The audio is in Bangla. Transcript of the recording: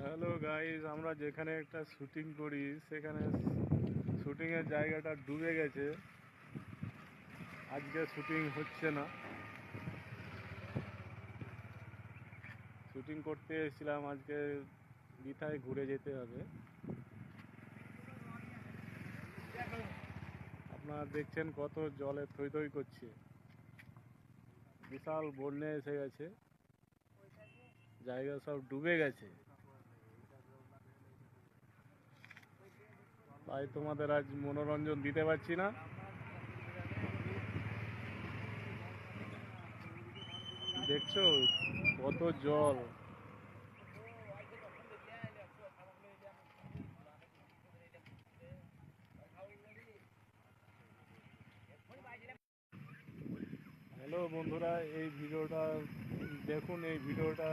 হ্যালো গাইস, আমরা যেখানে একটা শুটিং করি সেখানে শুটিংয়ের জায়গাটা ডুবে গেছে। আজকে শুটিং হচ্ছে না। শুটিং করতে এসেছিলাম, আজকে বৃথায় ঘুরে যেতে হবে। আপনারা দেখছেন কত জলে থই থই করছে, বিশাল বন্যা এসে গেছে, জায়গা সব ডুবে গেছে। তাই তোমাদের আজ মনোরঞ্জন দিতে পারছি না। দেখছো কত জল। হ্যালো বন্ধুরা, এই ভিডিওটা দেখুন। এই ভিডিওটা